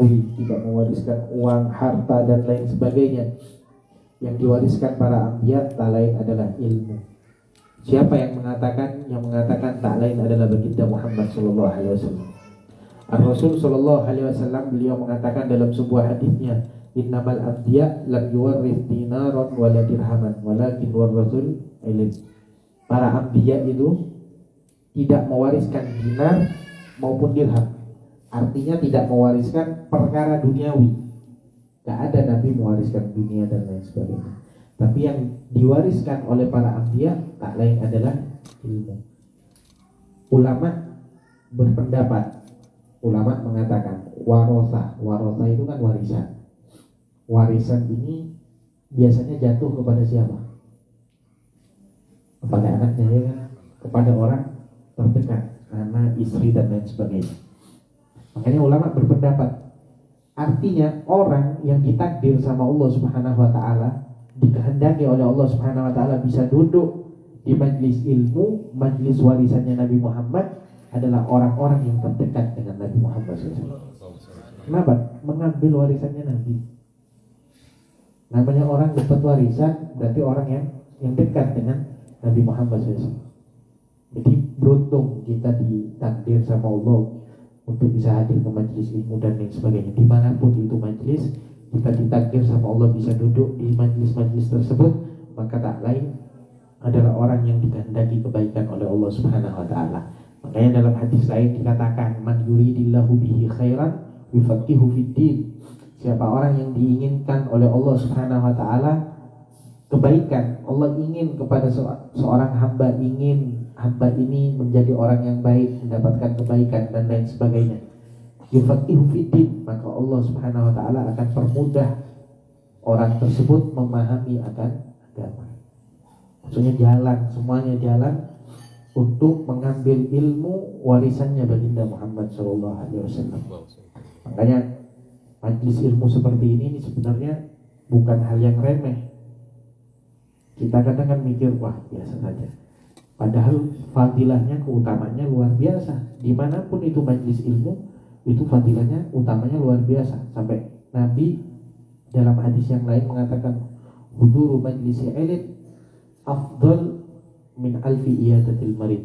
tidak mewariskan uang, harta dan lain sebagainya. Yang diwariskan para anbiya tak lain adalah ilmu. Siapa yang mengatakan? Yang mengatakan tak lain adalah baginda Muhammad sallallahu alaihi wasallam. Ar-Rasul sallallahu alaihi wasallam beliau mengatakan dalam sebuah hadisnya, innamal anbiya lam yuwarrith dinaran wala dirhaman walakin warathul ilm. Para anbiya itu tidak mewariskan dinar maupun dirham. Artinya tidak mewariskan perkara duniawi. Gak ada nabi mewariskan dunia dan lain sebagainya. Tapi yang diwariskan oleh para anbiya tak lain adalah ilmu. Ulama berpendapat, ulama mengatakan warosa itu kan warisan. Warisan ini biasanya jatuh kepada siapa? Kepada anaknya, ya kan? Kepada orang terdekat, anak, istri dan lain sebagainya. Makanya ulama berpendapat, artinya orang yang ditakdir sama Allah Subhanahu wa taala, dikehendaki oleh Allah Subhanahu wa taala bisa duduk di majlis ilmu, majlis warisannya Nabi Muhammad adalah orang-orang yang terdekat dengan Nabi Muhammad SAW. Kenapa? Mengambil warisannya Nabi. Namanya orang dapat warisan berarti orang yang dekat dengan Nabi Muhammad SAW. Jadi beruntung kita ditakdir sama Allah untuk bisa hadir ke majlis ilmu dan lain sebagainya. Dimanapun itu majlis, kita ditakdir sama Allah bisa duduk di majlis-majlis tersebut, maka tak lain adalah orang yang dikehendaki kebaikan oleh Allah Subhanahu wa taala. Makanya dalam hadis lain dikatakan, man yuridillahu bihi khairan yufaqihu fiddin. Siapa orang yang diinginkan oleh Allah Subhanahu wa taala kebaikan, Allah ingin kepada seorang hamba, ingin hamba ini menjadi orang yang baik, mendapatkan kebaikan dan lain sebagainya, yufaqihu fiddin, maka Allah Subhanahu wa taala akan permudah orang tersebut memahami akan agama. Maksudnya jalan, semuanya jalan untuk mengambil ilmu warisannya baginda Muhammad sallallahu alaihi wasallam. Makanya majlis ilmu seperti ini sebenarnya bukan hal yang remeh. Kita kadang kan mikir, wah biasa saja. Padahal fadilahnya, keutamanya luar biasa. Dimanapun itu majlis ilmu, itu fadilahnya, utamanya luar biasa. Sampai Nabi dalam hadis yang lain mengatakan, huduru majlisi ilm afdal min alfi iyadatil marid.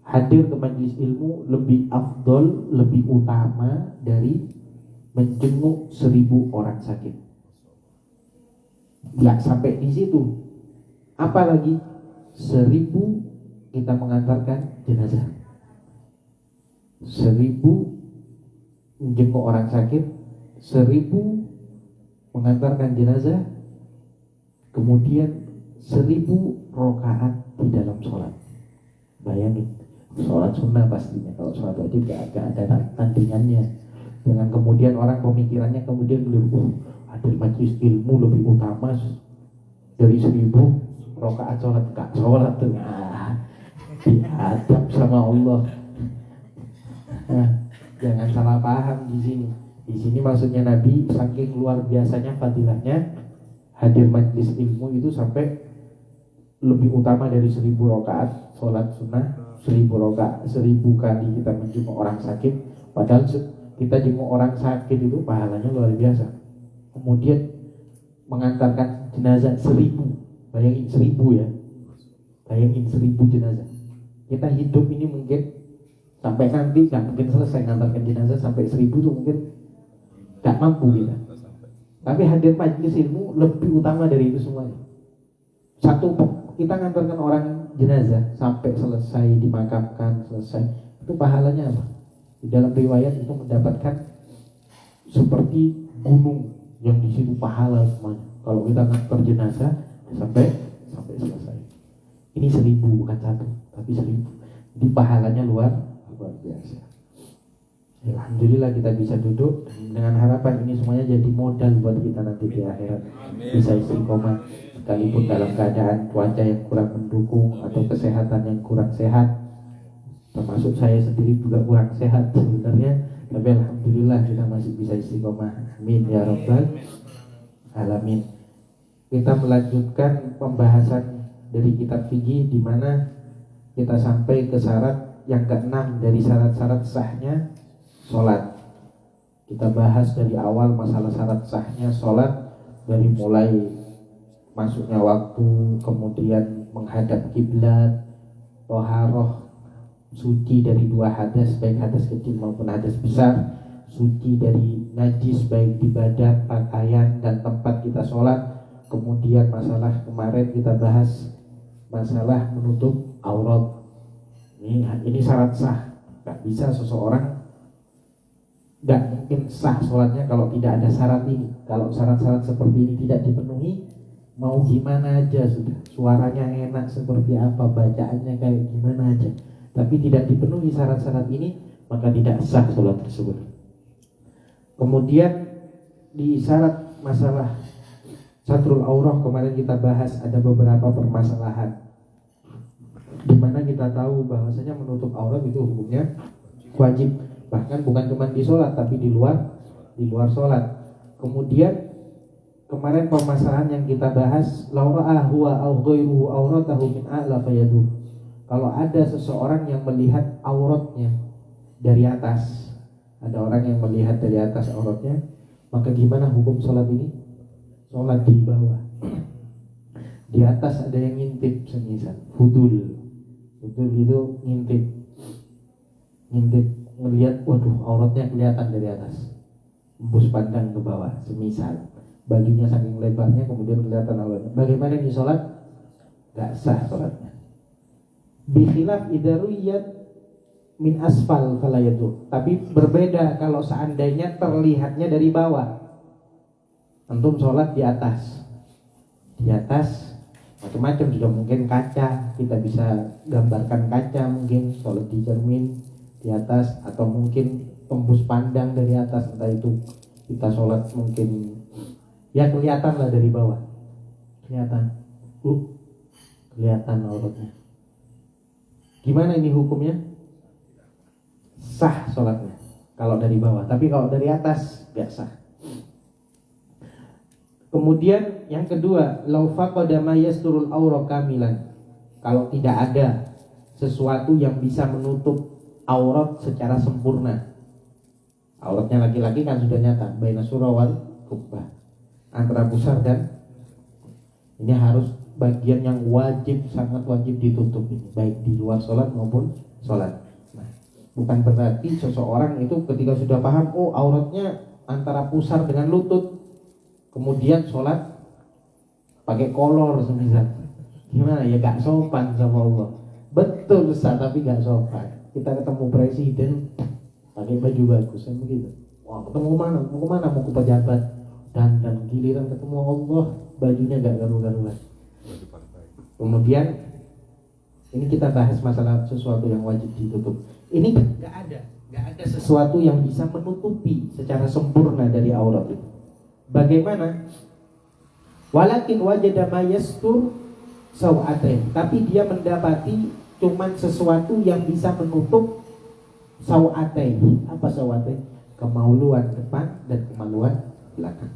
Hadir ke majlis ilmu lebih afdal, lebih utama dari menjenguk 1000 orang sakit. Nggak sampai di situ, apalagi 1000 kita mengantarkan jenazah, 1000 menjenguk orang sakit, 1000 mengantarkan jenazah, kemudian 1000 rakaat di dalam sholat. Bayangin, sholat sunnah pastinya. Kalau sholat wajib gak ada tandingannya. Dengan kemudian orang pemikirannya kemudian hadir majlis ilmu lebih utama dari 1000 rakaat sholat. Gak sholat tuh, diadab sama Allah. Nah, jangan salah paham di sini. Di sini maksudnya Nabi saking luar biasanya fadilahnya, hadir majlis ilmu itu sampai lebih utama dari 1000 rakaat sholat sunnah, 1000 rakaat, 1000 kali kita menjenguk orang sakit. Padahal kita jenguk orang sakit itu pahalanya luar biasa. Kemudian mengantarkan jenazah 1000, bayangin 1000 ya, bayangin 1000 jenazah. Kita hidup ini mungkin sampai nanti gak mungkin selesai ngantarkan jenazah sampai 1000 tuh mungkin gak mampu kita. Tapi hadir majlis ilmu lebih utama dari itu semuanya. Satu, kita ngantarkan orang jenazah sampai selesai dimakamkan, selesai, itu pahalanya apa? Di dalam riwayat itu mendapatkan seperti gunung yang di situ pahala semuanya. Kalau kita ngantar jenazah sampai selesai. Ini 1000 bukan satu, tapi 1000. Di pahalanya luar biasa. Alhamdulillah kita bisa duduk dengan harapan ini semuanya jadi modal buat kita nanti di akhirat. Bisa istiqomah sekalipun dalam keadaan cuaca yang kurang mendukung atau kesehatan yang kurang sehat. Termasuk saya sendiri juga kurang sehat sebenarnya, tapi alhamdulillah kita masih bisa istiqomah. Amin ya rabbal alamin. Kita melanjutkan pembahasan dari kitab fikih di mana kita sampai ke syarat yang ke-6 dari syarat-syarat sahnya sholat. Kita bahas dari awal masalah syarat sahnya sholat, dari mulai masuknya waktu, kemudian menghadap kiblat, toharoh, suci dari 2 hadas, baik hadas kecil maupun hadas besar, suci dari najis baik di badan, pakaian, dan tempat kita sholat. Kemudian masalah kemarin kita bahas masalah menutup aurat. Ini syarat sah. Gak bisa seseorang, gak mungkin sah sholatnya kalau tidak ada syarat ini. Kalau syarat-syarat seperti ini tidak dipenuhi, mau gimana aja sudah, suaranya enak seperti apa, bacaannya kayak gimana aja, tapi tidak dipenuhi syarat-syarat ini, maka tidak sah sholat tersebut. Kemudian di syarat masalah satrul aurah kemarin kita bahas ada beberapa permasalahan, di mana kita tahu bahwasanya menutup aurat itu hukumnya wajib, bahkan bukan cuma di sholat tapi di luar sholat. Kemudian kemarin permasalahan yang kita bahas, laura'a huwa aw ghairuhu auratahu min a'la fayadu. Kalau ada seseorang yang melihat auratnya dari atas, ada orang yang melihat dari atas auratnya, maka gimana hukum sholat ini? Sholat di bawah. Di atas ada yang ngintip, semisal hudul itu ngintip ngelihat, waduh auratnya kelihatan dari atas, embus pandang ke bawah, semisal bajunya saking lebarnya kemudian kelihatan auratnya. Bagaimana ini sholat? Gak sah sholatnya. Bikhilaf idaruyat min asfal falayadu. Tapi berbeda kalau seandainya terlihatnya dari bawah. Antum sholat di atas macam-macam, juga mungkin kaca, kita bisa gambarkan kaca, mungkin sholat di cermin di atas, atau mungkin tembus pandang dari atas, entah itu kita sholat mungkin ya kelihatan lah dari bawah, kelihatan auratnya. Gimana ini hukumnya? Sah sholatnya kalau dari bawah, tapi kalau dari atas gak sah. Kemudian yang kedua, lau faqada ma yasturul aurah kamilan. Kalau tidak ada sesuatu yang bisa menutup aurat secara sempurna. Auratnya laki-laki kan sudah nyata, baina surah wal kubbah, antara pusar dan ini harus bagian yang wajib, sangat wajib ditutup ini, baik di luar sholat maupun sholat. Nah, bukan berarti seseorang itu ketika sudah paham, oh auratnya antara pusar dengan lutut, kemudian sholat pakai kolor semisal, gimana ya, gak sopan sama Allah. Betul Ustaz, tapi gak sopan. Kita ketemu presiden pakai baju bagus kan begitu. Wah, ketemu mana? Mau kemana? Mau ke pejabat. Dan giliran ketemu Allah, bajunya gak garu-garuan. Kemudian ini kita bahas masalah sesuatu yang wajib ditutup. Ini gak ada sesuatu yang bisa menutupi secara sempurna dari aurat itu. Bagaimana? Walakin wajada ma yastur sawatain, tapi dia mendapati cuman sesuatu yang bisa menutup sawatain. Apa sawatain? Kemaluan depan dan kemaluan belakang.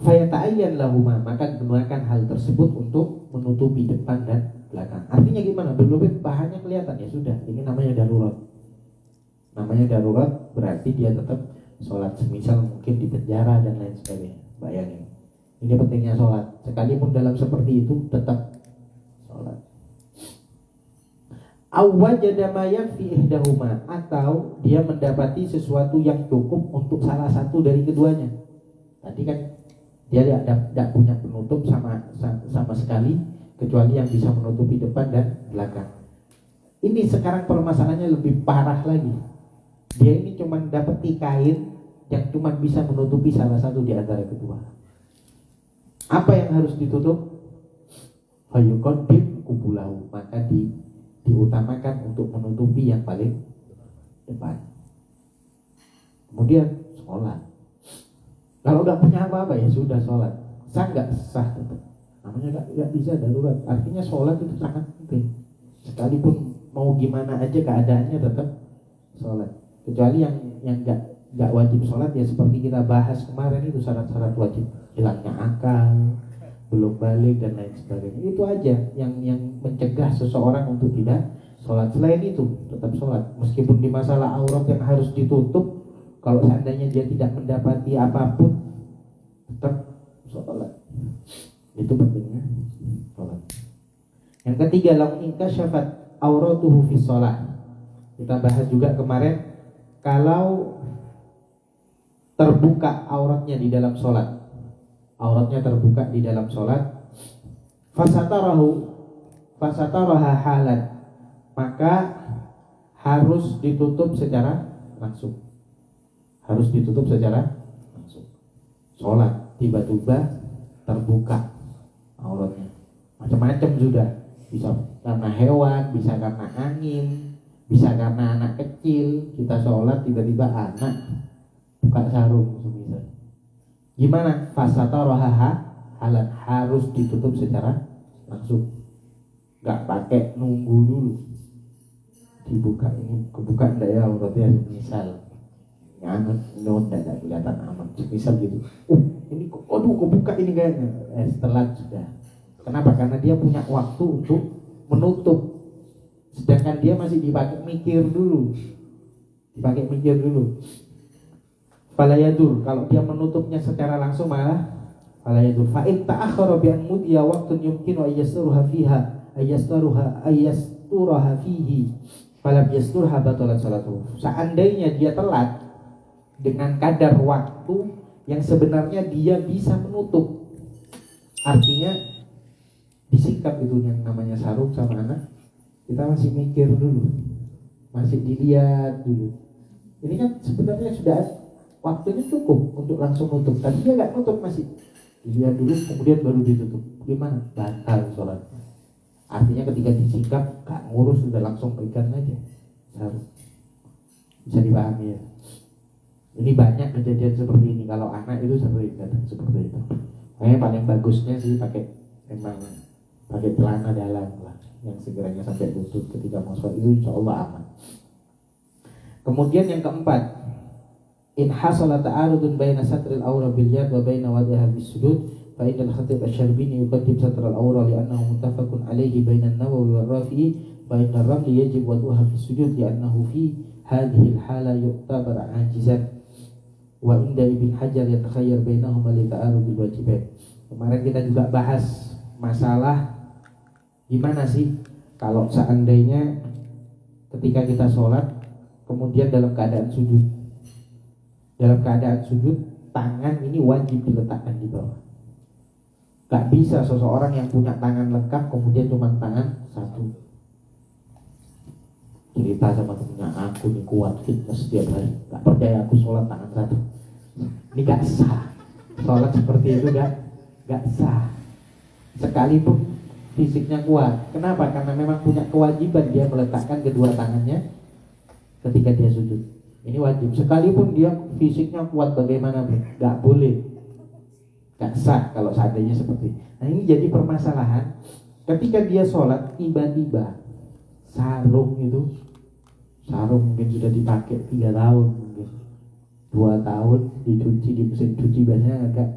Fayata'ayyan lahuma, maka gunakan hal tersebut untuk menutupi depan dan belakang. Artinya gimana? Belum bahannya kelihatan, ya sudah, ini namanya darurat. Namanya darurat berarti dia tetap sholat, semisal mungkin di penjara dan lain sebagainya. Bayangin, ini pentingnya sholat. Sekalipun dalam seperti itu tetap sholat. Awwajada ma yakfi ihdahuma, atau dia mendapati sesuatu yang cukup untuk salah satu dari keduanya. Tadi kan dia tidak punya penutup sama sekali, kecuali yang bisa menutupi depan dan belakang. Ini sekarang permasalahannya lebih parah lagi. Dia ini cuma dapati kain yang cuma bisa menutupi salah satu di antara kedua. Apa yang harus ditutup? Fayuqaddim qubulahu, maka diutamakan untuk menutupi yang paling depan. Kemudian sholat. Kalau nggak punya apa-apa ya sudah sholat. Sah nggak? Sah tetap. Namanya nggak bisa darurat. Artinya sholat itu sangat penting. Sekalipun mau gimana aja keadaannya tetap sholat. Kecuali yang nggak wajib sholat ya seperti kita bahas kemarin itu, syarat-syarat wajib, hilangnya akal, belum balik dan lain sebagainya. Itu aja yang mencegah seseorang untuk tidak sholat. Selain itu tetap sholat. Meskipun di masalah aurat yang harus ditutup, Kalau seandainya dia tidak mendapati apapun, tetap sholat. Itu pentingnya sholat. Yang ketiga, lau inkasyafat auratuhu fi sholat. Kita bahas juga kemarin, kalau terbuka auratnya di dalam sholat, auratnya terbuka di dalam sholat, fasataraha halan, maka harus ditutup secara langsung. Harus ditutup secara langsung. Sholat tiba-tiba terbuka auratnya, macam-macam sudah. Bisa karena hewan, bisa karena angin, bisa karena anak kecil. Kita sholat tiba-tiba anak buka sarung semisal. Gimana? Fasataraha halan, harus ditutup secara langsung. Gak pakai nunggu dulu. Dibuka ini, kebuka enggak ya auratnya misal. Nganut, enggak kelihatan aman. Misal gitu. Ini kebuka ini kayaknya. Setelah sudah. Kenapa? Karena dia punya waktu untuk menutup. Sedangkan dia masih dipakai mikir dulu. Fala yadur, kalau dia menutupnya secara langsung malah fala yadur. Fa in ta'akhkhara bi an mudiya waqtun yumkinu ayyasturuha fiha ayyasturaha fihi falam yasturha batalat salatuh. Seandainya dia telat dengan kadar waktu yang sebenarnya dia bisa menutup, artinya disingkap itu yang namanya sarung sama anak, kita masih mikir dulu, masih dilihat dulu. Ini kan sebenarnya sudah waktunya cukup untuk langsung nutup, tapi dia nggak nutup, masih dilihat dulu, kemudian baru ditutup. Gimana? Batal sholat. Artinya ketika disingkap, gak ngurus, sudah langsung pegang aja sarung. Bisa dipahami ya? Ini banyak kejadian seperti ini. Kalau anak itu sering datang seperti itu. Makanya paling bagusnya sih pakai celana dalam lah, yang segeranya sampai lutut ketika mau sholat, itu insya Allah aman. Kemudian yang keempat, in hasala ta'arudun baina satril awra bil yad wa baina wadiha bis sujud fa innal khatib asy-Syarbini yuqaddim satral awra li'annahu muttafaqun alayhi baina an-Nawawi wa Rafi'i wa inna ar-ramli yajib waduha bis sujud li'annahu fi hadhihi al-hala yu'tabar ajizan wa inda Ibn Hajar yatakhayyar bainahuma li ta'arudil wajibain. Kemarin kita juga bahas masalah gimana sih kalau seandainya ketika kita sholat kemudian dalam keadaan sujud. Dalam keadaan sujud, tangan ini wajib diletakkan di bawah. Gak bisa seseorang yang punya tangan lengkap kemudian cuma tangan satu. Cerita sama temennya, aku nih kuat fitness setiap hari, gak percaya aku sholat tangan satu. Ini gak sah. Sholat seperti itu gak sah. Sekalipun fisiknya kuat. Kenapa? Karena memang punya kewajiban dia meletakkan kedua tangannya ketika dia sujud. Ini wajib. Sekalipun dia fisiknya kuat bagaimana pun, gak boleh, gak sah kalau seandainya seperti. Nah ini jadi permasalahan. Ketika dia sholat tiba-tiba sarung mungkin sudah dipakai 3 tahun, mungkin 2 tahun dicuci di mesin cuci, biasanya agak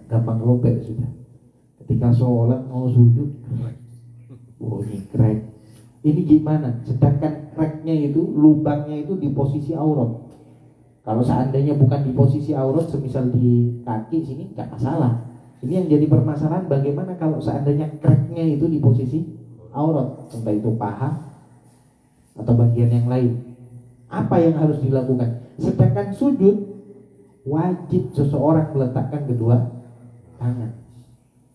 gampang robek sudah. Ketika sholat mau sujud, ini crack. Ini gimana? Sedangkan cracknya itu, lubangnya itu di posisi aurat. Kalau seandainya bukan di posisi aurat, semisal di kaki sini, nggak masalah. Ini yang jadi permasalahan, bagaimana kalau seandainya cracknya itu di posisi aurat, entah itu paha atau bagian yang lain. Apa yang harus dilakukan? Sedangkan sujud, wajib seseorang meletakkan kedua tangan.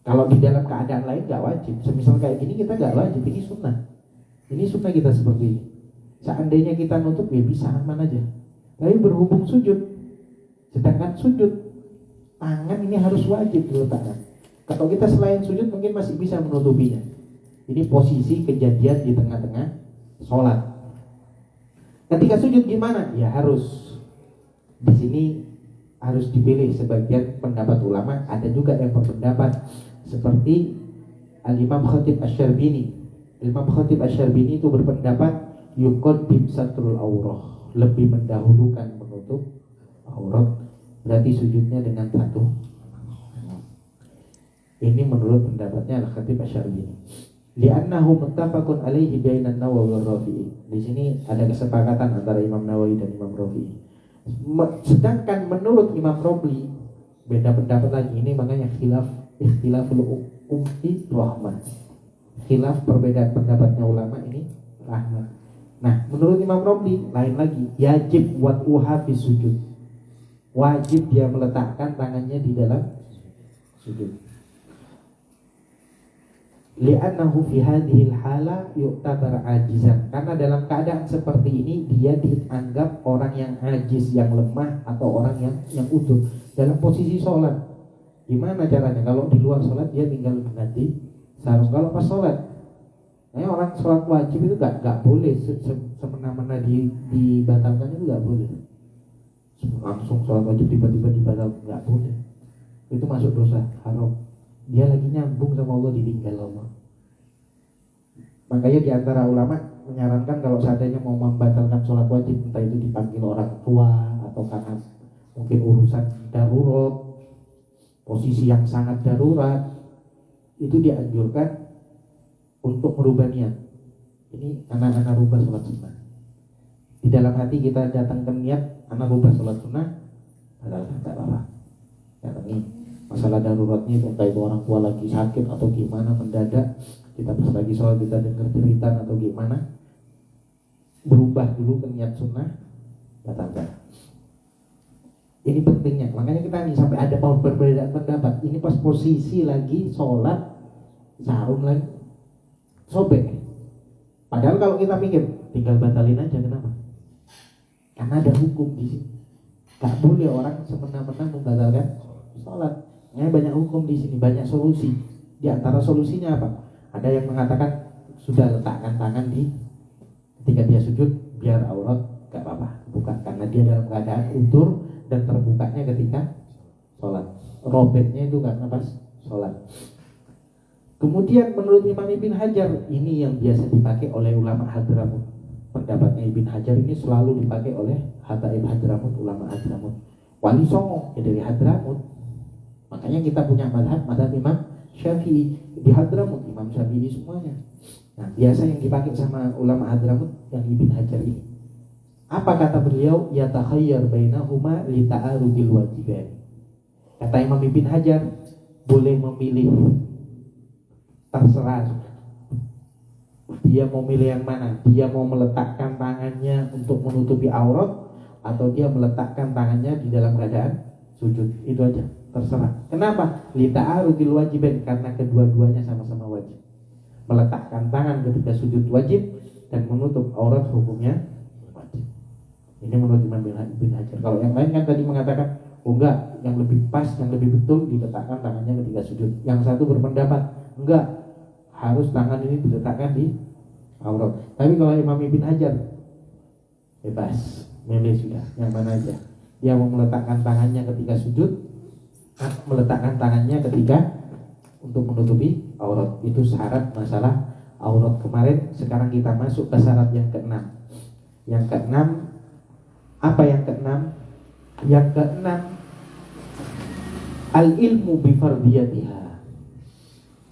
Kalau di dalam keadaan lain nggak wajib. Semisal kayak gini kita nggak wajib, ini sunnah. Ini sunnah kita seperti ini. Seandainya kita nutup ya bisa aman aja. Tapi berhubung sujud, sedangkan sujud tangan ini harus wajib diletakkan. Kalau kita selain sujud mungkin masih bisa menutupinya. Ini posisi kejadian di tengah-tengah sholat. Ketika sujud gimana? Ya harus di sini harus dipilih. Sebagian pendapat ulama, ada juga yang berpendapat seperti Al-Imam Khatib Asy-Syarbini. Imam Khatib Asy-Syarbini itu berpendapat yuqaddim satrul aurah, lebih mendahulukan menutup aurat, berarti sujudnya dengan satu. Ini menurut pendapatnya Al-Khatib Asy-Syarbini. Li'annahu muttafaqun alaihi bainan Nawawi wa Rafi'i. Di sini ada kesepakatan antara Imam Nawawi dan Imam Rafi'i. Sedangkan menurut Imam Rafi'i beda pendapat lagi. Ini makanya ikhtilaful ummi rahmah. Khilaf perbedaan pendapatnya ulama ini rahmah. Nah, menurut Imam Rafi'i lain lagi, yajib wad'uha fi sujud. Wajib dia meletakkan tangannya di dalam sujud. Li'annahu fi hadhil hala yu'tabar ajizan. Karena dalam keadaan seperti ini dia dianggap orang yang ajiz, yang lemah, atau orang yang utuh dalam posisi sholat. Gimana caranya? Kalau di luar sholat dia tinggal mengganti sarung. Kalau pas sholat, orang sholat wajib itu gak boleh semena-mena dibatalkan, itu gak boleh. Langsung sholat wajib tiba-tiba dibatalkan, gak boleh. Itu masuk dosa haram. Dia lagi nyambung sama Allah, ditinggal Allah. Makanya diantara ulama menyarankan kalau seandainya mau membatalkan sholat wajib, entah itu dipanggil orang tua atau karena mungkin urusan darurat, posisi yang sangat darurat, itu dianjurkan untuk merubah niat. Ini anak-anak rubah sholat sunnah. Di dalam hati kita datang ke niat, anak rubah sholat sunnah, padahal tak apa-apa. Ini masalah daruratnya itu, entah itu orang tua lagi sakit atau gimana mendadak, kita pas lagi sholat kita dengar jeritan atau gimana, berubah dulu ke niat sunnah, batalkan. Ini pentingnya, makanya kita nih sampai ada perbedaan pendapat. Ini pas posisi lagi sholat, sarung lagi sobek. Padahal kalau kita mikir, tinggal batalin aja, kenapa? Karena ada hukum di sini. Gak boleh orang semena-mena membatalkan sholat. Banyak hukum di sini, banyak solusi. Di antara solusinya apa? Ada yang mengatakan sudah letakkan tangan ketika dia sujud, biar aurat gak apa-apa, bukan, karena dia dalam keadaan utur dan terbukanya ketika sholat. Robeknya itu karena pas sholat. Kemudian menurut Imam Ibn Hajar, ini yang biasa dipakai oleh ulama Hadramut. Pendapatnya Ibn Hajar ini selalu dipakai oleh Hataib Hadramut, ulama Hadramut. Wali Songo ya dari Hadramut. Makanya kita punya madhab Imam Syafi'i di Hadramut, Imam Syafi'i semuanya. Nah, biasa yang dipakai sama ulama Hadramut yang Ibn Hajar ini. Apa kata beliau? Yatakhayyar bainahuma li ta'arudil wajibain. Kata Imam Ibn Hajar, boleh memilih, terserah. Dia mau milih yang mana? Dia mau meletakkan tangannya untuk menutupi aurat, atau dia meletakkan tangannya di dalam keadaan sujud. Itu aja, terserah. Kenapa? Lita'arudil wajibain, karena kedua-duanya sama-sama wajib. Meletakkan tangan ketika sujud wajib, dan menutup aurat hukumnya wajib. Ini menurut Imam Ibn Hajar. Kalau yang lain kan tadi mengatakan, oh enggak, yang lebih pas, yang lebih betul diletakkan tangannya ketika sujud. Yang satu berpendapat, enggak, harus tangan ini diletakkan di aurat. Tapi kalau Imam Ibn Hajar, bebas, milih sudah, yang mana aja. Dia mau meletakkan tangannya ketika sujud, meletakkan tangannya ketika untuk menutupi aurat. Itu syarat masalah aurat kemarin. Sekarang kita masuk ke syarat yang keenam. Yang keenam, apa yang keenam? Yang keenam, al-ilmu bifardiyatiha.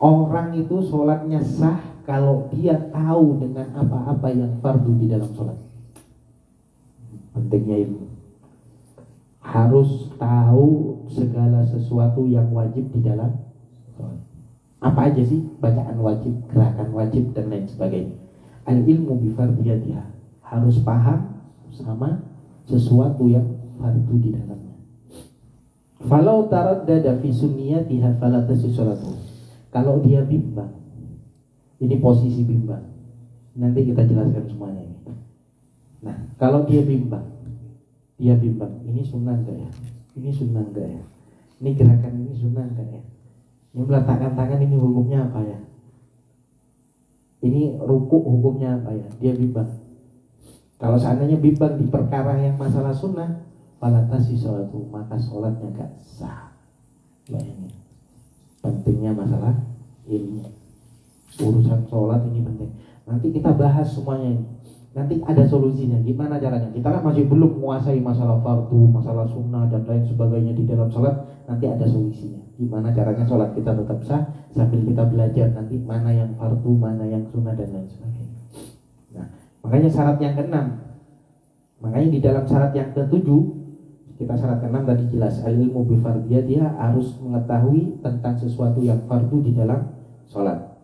Orang itu sholatnya sah kalau dia tahu dengan apa-apa yang fardu di dalam sholat. Pentingnya ilmu. Harus tahu segala sesuatu yang wajib di dalam sholat. Apa aja sih? Bacaan wajib, gerakan wajib, dan lain sebagainya. Al-ilmu bifardiyatiha. Harus paham sama sesuatu yang fardu di dalamnya. Falau taraddada fi sunniyatiha fala tasih sholatuhu. Kalau dia bimbang, ini posisi bimbang, nanti kita jelaskan semuanya ini. Nah, kalau dia bimbang, ini sunnah enggak ya? Ini sunnah enggak ya? Ini gerakan ini sunnah enggak ya? Ini meletakkan tangan ini hukumnya apa ya? Ini rukuk hukumnya apa ya? Dia bimbang. Kalau seandainya bimbang di perkara yang masalah sunnah, falatasi sholatu, maka sholatnya gak sah. Bayangin. Pentingnya masalah ilmu. Urusan sholat ini penting. Nanti kita bahas semuanya ini. Nanti ada solusinya. Gimana caranya? Kita kan masih belum menguasai masalah fardu, masalah sunnah dan lain sebagainya di dalam sholat. Nanti ada solusinya. Gimana caranya sholat kita tetap sah sambil kita belajar nanti mana yang fardu, mana yang sunnah dan lain sebagainya. Nah, makanya syarat yang keenam. Makanya di dalam syarat yang ketujuh, kita syarat keenam tadi jelas al-ilmu bi fardiyah, dia harus mengetahui tentang sesuatu yang fardu di dalam sholat.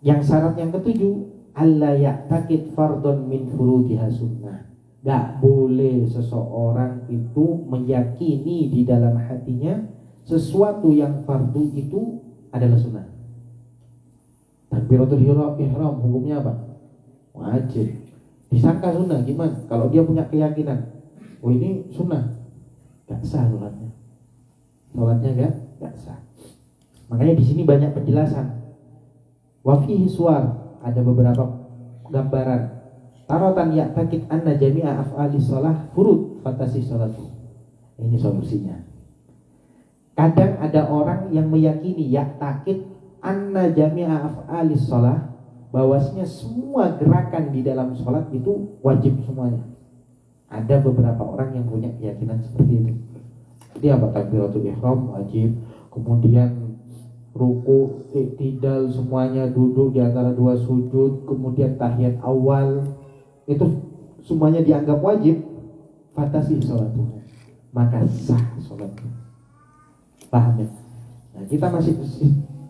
Yang syarat yang ketujuh, alla ya'taqid fardun min furudiha sunnah. Gak boleh seseorang itu meyakini di dalam hatinya sesuatu yang fardu itu adalah sunnah. Takbiratul ihram hukumnya apa? Wajib. Disangka sunnah gimana? Kalau dia punya keyakinan, oh ini sunnah, gak sah sholatnya. Sholatnya gak sah. Makanya di sini banyak penjelasan. Wa fihi suwar, ada beberapa gambaran. Taratan ya'taqid anna jami'a af'ali shalah furud fatasi sholatu. Ini solusinya. Kadang ada orang yang meyakini ya'taqid anna jami'a af'ali shalah, bahwasanya semua gerakan di dalam sholat itu wajib semuanya. Ada beberapa orang yang punya keyakinan seperti itu. Dia apa? Takbiratul ihram wajib, kemudian ruku, i'tidal semuanya, duduk di antara dua sujud, kemudian tahiyat awal, itu semuanya dianggap wajib. Fatasi sholatuh, maka sah sholatnya. Paham ya? Nah, kita masih,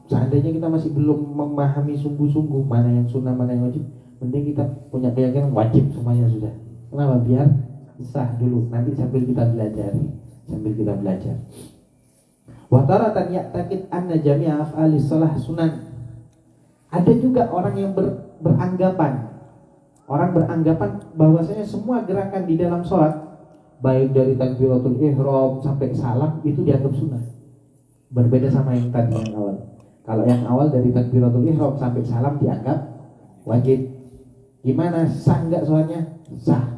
seandainya kita masih belum memahami sungguh-sungguh mana yang sunnah, mana yang wajib, penting kita punya keyakinan wajib semuanya sudah. Kenapa? Biar sah dulu, nanti sambil kita belajar. Wa taratan ya'taqid anna jami'a af'ali shalah sunan. Ada juga orang yang beranggapan bahwasanya semua gerakan di dalam sholat, baik dari takbiratul ihram sampai salam, itu dianggap sunnah. Berbeda sama yang tadi yang awal. Kalau yang awal dari takbiratul ihram sampai salam dianggap wajib. Gimana? Sah enggak sholatnya? Sah.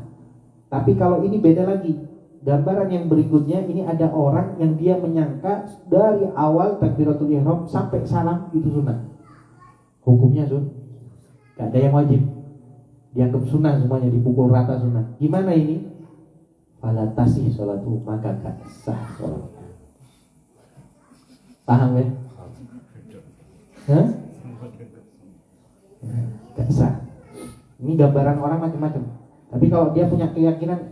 Tapi kalau ini beda lagi. Gambaran yang berikutnya, ini ada orang yang dia menyangka dari awal takbiratul ihram sampai salam itu sunnah. Hukumnya gak ada yang wajib. Dianggap sunnah semuanya, dipukul rata sunnah. Gimana ini? Fala tasih sholatu, maka gak sah sholatnya. Paham ya? Hah? Gak sah. Ini gambaran orang macam-macam. Tapi kalau dia punya keyakinan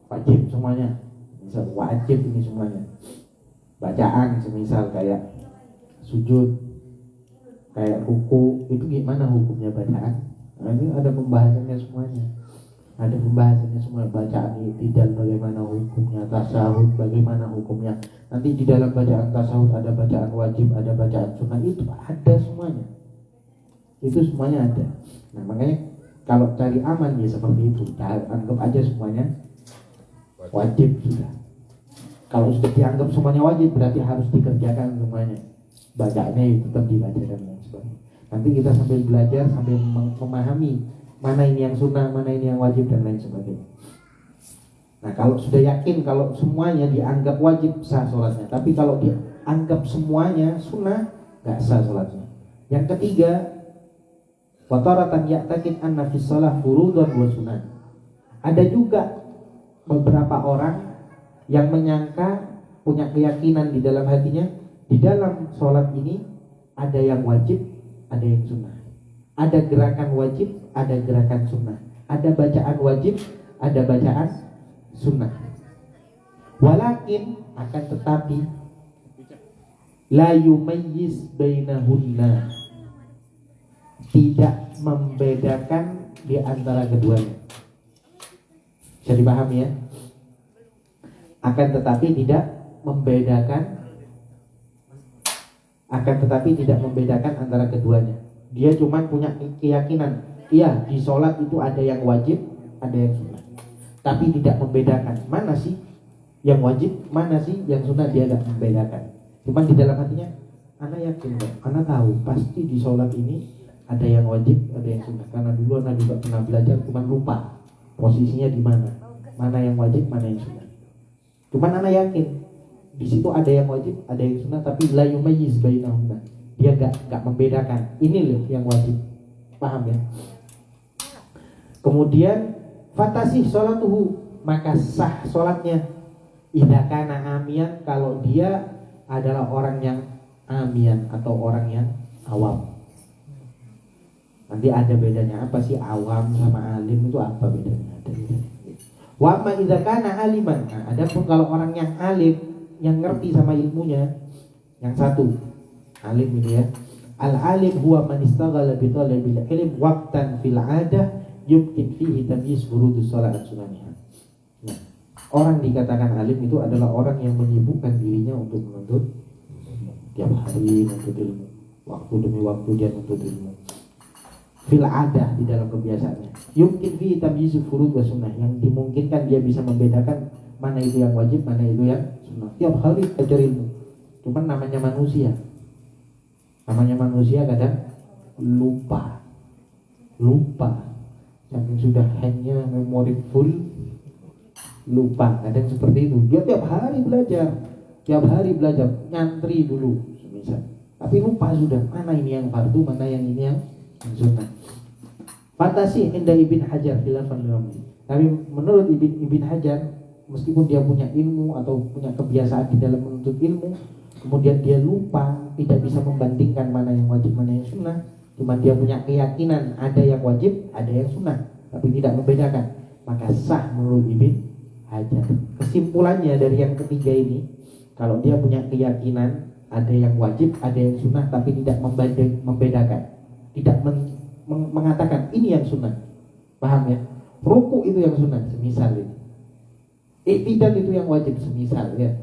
wajib semuanya, misal wajib ini semuanya, bacaan semisal kayak sujud, kayak ruku, itu gimana hukumnya bacaan? Nah, ini ada pembahasannya semuanya. Ada pembahasannya semua. Bacaan i'tidal bagaimana hukumnya, tasahud bagaimana hukumnya. Nanti di dalam bacaan tasahud ada bacaan wajib, ada bacaan sunnah, itu ada semuanya. Itu semuanya ada. Nah, makanya kalau cari aman ya seperti itu. Anggap aja semuanya wajib sudah. Kalau sudah dianggap semuanya wajib, berarti harus dikerjakan semuanya. Bacaannya itu tetap dibaca dan lain sebagainya. Nanti kita sambil belajar, sambil memahami mana ini yang sunnah, mana ini yang wajib dan lain sebagainya. Nah, kalau sudah yakin kalau semuanya dianggap wajib, sah sholatnya. Tapi kalau dianggap semuanya sunnah, gak sah sholatnya. Yang ketiga, wa taratan ya'taqid anna fis shalah furudun wa sunnah. Ada juga beberapa orang yang menyangka, punya keyakinan di dalam hatinya, di dalam sholat ini ada yang wajib, ada yang sunnah. Ada gerakan wajib, ada gerakan sunnah. Ada bacaan wajib, ada bacaan sunnah. Walakin, akan tetapi, la yumayyiz bainahunna, tidak membedakan di antara keduanya. Bisa dipahami ya? Akan tetapi tidak membedakan antara keduanya. Dia cuma punya keyakinan, iya di sholat itu ada yang wajib, ada yang sunnah. Tapi tidak membedakan mana sih yang wajib, mana sih yang sunnah, dia tidak membedakan. Cuma di dalam hatinya, ana yakin, ana tahu pasti di sholat ini ada yang wajib, ada yang sunnah. Karena dulu ana juga pernah belajar, cuma lupa posisinya di mana, mana yang wajib, mana yang sunnah. Cuman ana yakin di situ ada yang wajib, ada yang sunnah, tapi la yumayyiz bainahunna. Dia enggak membedakan. Ini loh yang wajib. Paham ya? Kemudian fatasih sholatuhu, maka sah sholatnya. Idza kana amiyan, kalau dia adalah orang yang amiyan atau orang yang awam. Nanti ada bedanya, apa sih awam sama alim itu, apa bedanya? Ada bedanya. Wa ma idza kana aliman. Nah, adapun kalau orang yang alim, yang ngerti sama ilmunya, yang satu alim ini ya. Al alim huwa man istaghala bi talabil ilm waqtan fil 'adah yumkin fihi tamyiz furudus shalah an sunaniha. Nah, orang dikatakan alim itu adalah orang yang menyibukkan dirinya untuk menuntut tiap hari menuntut ilmu, waktu demi waktu dia menuntut ilmu. Fil adah, di dalam kebiasaannya. Yumkin fihi tamyiz furud wa sunnah, yang dimungkinkan dia bisa membedakan mana itu yang wajib, mana itu yang sunnah. Tiap hari belajar ilmu. Cuman namanya manusia. Namanya manusia kadang lupa. Saking sudah hanya memori full, lupa. Kadang seperti itu. Dia tiap hari belajar, nyantri dulu semisal. Tapi lupa sudah, mana ini yang fardu, mana yang ini yang sunnah. Fantasi indah Ibn Hajar khilafan liramli. Tapi menurut Ibn Hajar, meskipun dia punya ilmu atau punya kebiasaan di dalam menuntut ilmu, kemudian dia lupa, tidak bisa membandingkan mana yang wajib, mana yang sunnah. Cuma dia punya keyakinan ada yang wajib, ada yang sunnah, tapi tidak membedakan, maka sah menurut Ibn Hajar. Kesimpulannya dari yang ketiga ini, kalau dia punya keyakinan ada yang wajib, ada yang sunnah, tapi tidak membedakan, tidak mengatakan ini yang sunnah, paham ya? Ruku itu yang sunnah, semisal ini. Iktidal itu yang wajib, semisal ya.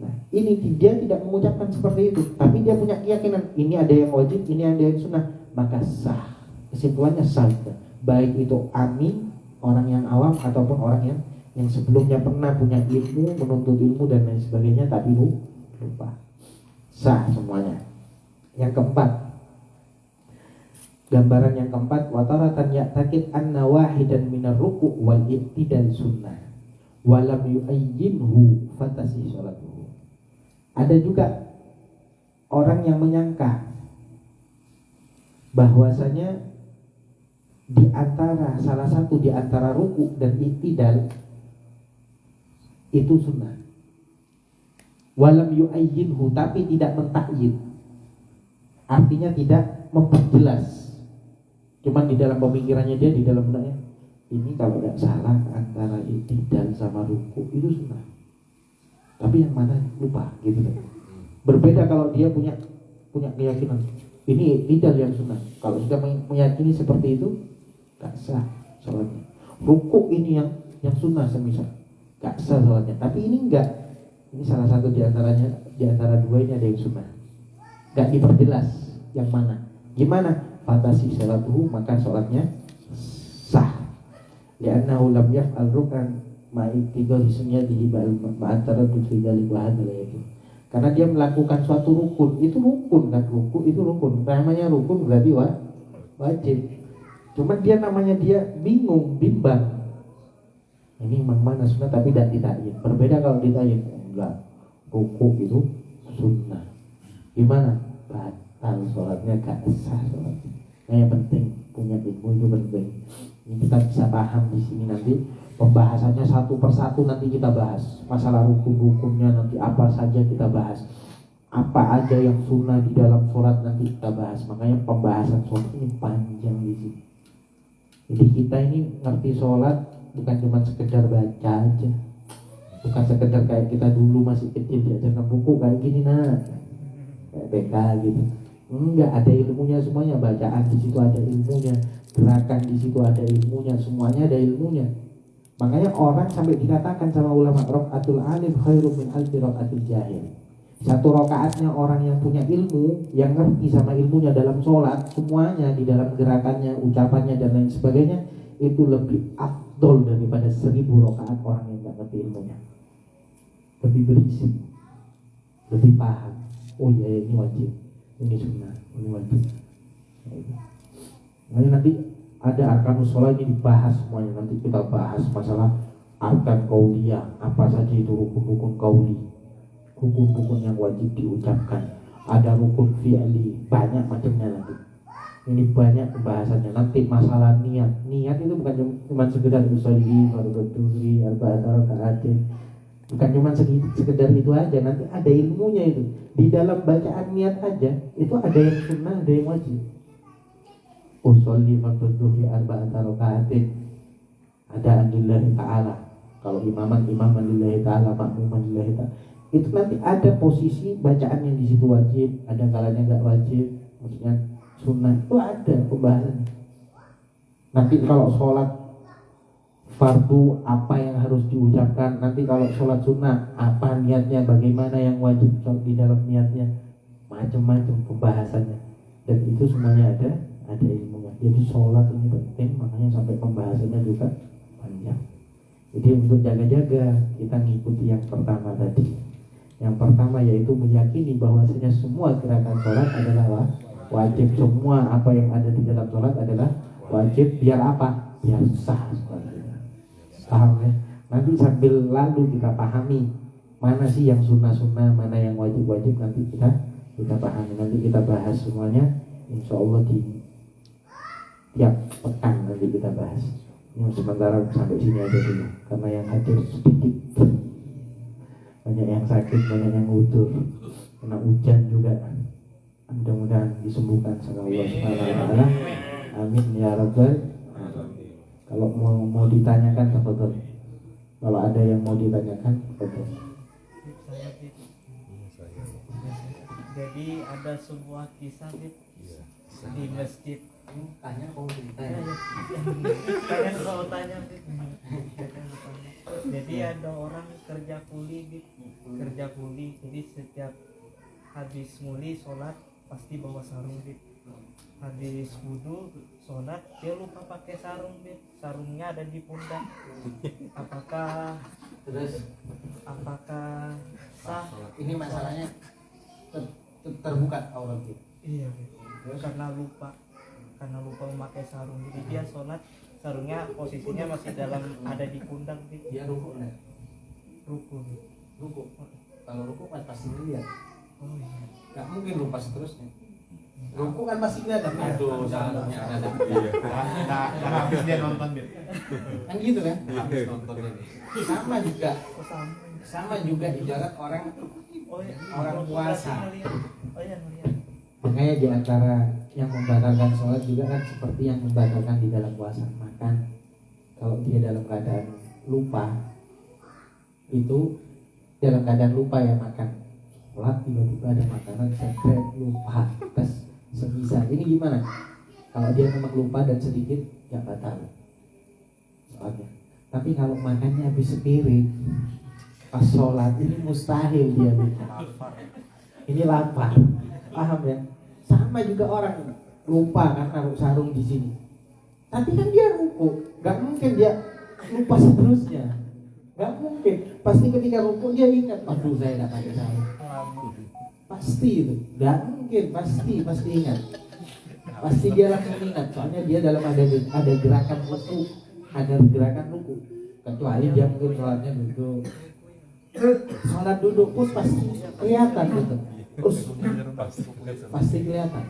Nah, ini dia tidak mengucapkan seperti itu, tapi dia punya keyakinan ini ada yang wajib, ini ada yang sunnah, maka sah. Kesimpulannya sah. Baik itu amin, orang yang awam, ataupun orang yang sebelumnya pernah punya ilmu, menuntut ilmu dan lain sebagainya, tapi lupa. Sah semuanya. Yang keempat, gambaran yang keempat, wataratan ya'takid anna wahidan minar ruku' wal iktidal sunnah walam yu'ayyinhu fatasi sholatuhu. Ada juga orang yang menyangka bahwasanya di antara salah satu di antara ruku dan iktidal itu sunnah. Walam yu'ayyinhu, tapi tidak mentakyin. Artinya tidak memperjelas. Cuman di dalam pemikirannya dia, di dalam benaknya, ini kalau tidak salah antara iktidal sama ruku itu sunnah. Tapi yang mana lupa gitu kan. Berbeda kalau dia punya keyakinan ini iktidal yang sunnah. Kalau sudah meyakini seperti itu, gak sah sholatnya. Ruku ini yang sunnah semisal, gak sah sholatnya. Tapi ini enggak. Ini salah satu di antaranya, di antara dua ini ada yang sunnah. Gak diperjelas yang mana. Gimana? Fatasi sholatuhu, maka sholatnya sah. Li'annahu lam yaf'al rukan ma'iktidal sunnatihi ma'antara bukidalik wahadala itu. Karena dia melakukan suatu rukun. Itu rukun kan, ruku itu rukun. Namanya rukun berarti wajib. Cuma dia namanya dia bimbang. Ini mana sunnah tapi tidak ditakyin. Berbeda kalau ditakyin, enggak. Ruku itu sunnah. Gimana? Batal sholatnya, gak sah sholatnya. Nah, yang penting punya ilmu itu penting. Ini kita bisa paham di sini nanti. Pembahasannya satu persatu nanti kita bahas. Masalah rukun-rukunnya nanti apa saja kita bahas. Apa aja yang sunnah di dalam sholat nanti kita bahas. Makanya pembahasan sholat ini panjang di sini. Jadi kita ini ngerti sholat bukan cuma sekedar baca aja. Bukan sekedar kayak kita dulu masih kecil diajarkan buku kayak gini kayak BK gitu. Enggak, ada ilmunya semuanya. Bacaan di situ ada ilmunya, gerakan di situ ada ilmunya, semuanya ada ilmunya. Makanya orang sampai dikatakan sama ulama, rokaatul alim khairum min alfi rokaatul jahil. Satu rokaatnya orang yang punya ilmu, yang ngerti sama ilmunya dalam sholat, semuanya di dalam gerakannya, ucapannya dan lain sebagainya, itu lebih afdol daripada 1000 rokaat orang yang gak ngerti ilmunya. Lebih berisi, lebih paham. Oh iya, ini wajib, ini sunnah, ini wajib. Makanya nanti ada arkanus sholat ini dibahas semuanya. Nanti kita bahas masalah arkan qauliyah, apa saja itu rukun-rukun qauli, rukun-rukun yang wajib diucapkan. Ada rukun fi'li, banyak macamnya nanti. Ini banyak pembahasannya. Nanti masalah niat itu bukan cuma sekedar usolli fardhu arba'at raka'atin, bukan cuma sekedar itu aja. Nanti ada ilmunya itu. Di dalam bacaan niat aja itu ada yang sunnah, ada yang wajib. Usolli fardhu arba'at raka'atin, ada lillahi ta'ala. Kalau imaman lillahi ta'ala, makmuman lillahi ta'ala. Itu nanti ada posisi bacaan yang di situ wajib, ada kalanya nggak wajib, maksudnya sunnah, itu ada pembahasannya. Nanti kalau sholat fardu apa yang harus diucapkan, nanti kalau sholat sunnah apa niatnya, bagaimana yang wajib di dalam niatnya, macam-macam pembahasannya. Dan itu semuanya ada ilmunya. Jadi sholat ini penting, makanya sampai pembahasannya juga panjang. Jadi untuk jaga-jaga kita ngikuti yang pertama tadi. Yang pertama yaitu meyakini bahwasanya semua gerakan sholat adalah wajib. Semua apa yang ada di dalam sholat adalah wajib. Biar apa? Biar sah sholat kita. Paham ya? Nanti sambil lalu kita pahami mana sih yang sunnah-sunnah, mana yang wajib-wajib, nanti kita pahami. Nanti kita bahas semuanya, insya Allah di tiap pekan nanti kita bahas. Ini sementara sampai sini aja dulu, karena yang hadir sedikit. Banyak yang sakit, banyak yang udur, kena hujan juga. Mudah-mudahan disembuhkan sama Allah Subhanahu wa taala. Amin ya rabbal. Kalau mau ditanyakan tafadhol. Kalau ada yang mau ditanyakan tafadhol. Jadi ada sebuah kisah di masjid. Tanya kau cerita ya. Kalian mau tanya. Jadi ada orang kerja kuli. Jadi setiap habis muli sholat pasti bawa sarung. Habis wudu sholat dia lupa pakai sarung. Sarungnya ada di pundak. Apakah sah? Ini masalahnya terbuka aurat. Iya, karena lupa memakai sarung. Jadi dia sholat, sarungnya posisinya masih ada di pundak. Dia ruku enggak? Ruku. Kalau ruku kan pasti lihat. Oh iya. Gak mungkin lupa seterusnya. Ruku kan pasti kelihatan. Aduh, sarungnya ada. Nah, habis dia nonton dia. Kan gitu kan? Habis nonton ini. Sama juga ibarat orang puasa. Oh iya, ngeliat. Makanya di antara yang membatalkan sholat juga kan seperti yang membatalkan di dalam puasa, makan. Kalau dia dalam keadaan lupa, itu dalam keadaan lupa ya makan. Sholat tiba-tiba ada makanan secret, lupa, tes semisal. Ini gimana? Kalau dia memang lupa dan sedikit, ya batal sholatnya. Tapi kalau makannya habis sepiring pas sholat, ini mustahil dia lupa. Ini lapar, paham ya? Sama juga orang lupa kan naruh sarung di sini. Tapi kan dia ruku, nggak mungkin dia lupa seterusnya. Nggak mungkin. Pasti ketika ruku dia ingat, aduh saya nggak pakai sarung. Pasti itu, nggak mungkin. Pasti ingat. Pasti dia langsung ingat. Soalnya dia dalam ada gerakan ruku, ada gerakan ruku. Kecuali dia mungkin sholatnya duduk. Sholat duduk pun pasti kelihatan gitu. Terus pasti kelihatan.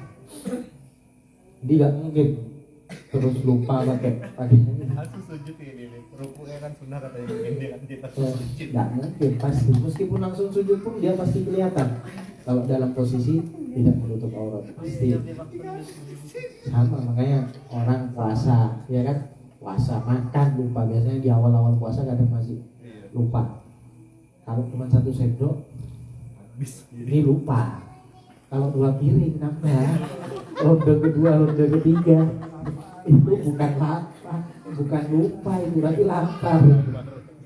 Dia nggak mungkin terus lupa pakai. Aku sujud ini. Rukuknya kan sunnah katanya dia kita sujud. Nggak mungkin pasti. Meskipun langsung sujud pun dia pasti kelihatan. Kalau dalam posisi tidak menutup aurat pasti. Sama makanya orang puasa, ya kan? Puasa makan lupa, biasanya di awal-awal puasa kadang masih lupa. Kalau cuma 1 sendok ini lupa. Kalau 2 piring nambah, ronde kedua, ronde ketiga, itu bukan lapar, bukan lupa, itu berarti lapar.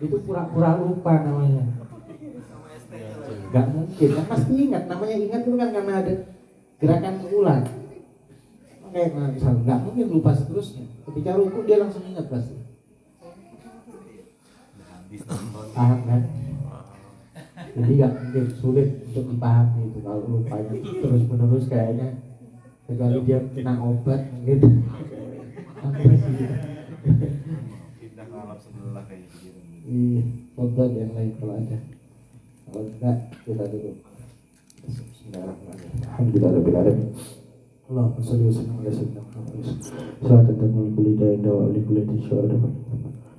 Itu pura-pura lupa namanya. Gak mungkin, kan pasti ingat. Namanya ingat itu kan karena ada gerakan ulang. Kayak misalnya gak mungkin lupa seterusnya. Ketika ruku dia langsung ingat pasti. Paham kan? Jadi gak mungkin, sulit untuk dipahami itu kalau lupanya terus menerus kayaknya. Kecuali dia kena obat mungkin. Pindah ke alam sebelah kayak gitu. Iya, obat yang lain kalau ada. Kalau enggak kita dulu. Bismillahirrahmanirrahim. Alhamdulillahirabbil alamin. Allahumma shalli wa sallim ala sayyidina Muhammad salatan takmul kulli da'in wa li kulli tashawwur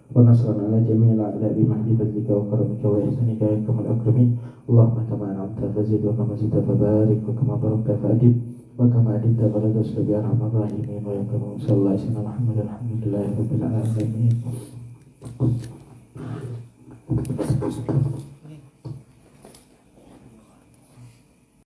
wa nasran ala jami'il a'la bi mahdi fadlika wa karamika wa ihsanika ya kamal akramin. Allahumma kama an'amta fazid wa kama zidta fabarik wa kama barakta fa'adib wa kama adibta fala tasbi bi arhamar rahimin wa ya kamal sallallahu alaihi wasallam Muhammad alhamdulillahi rabbil alamin.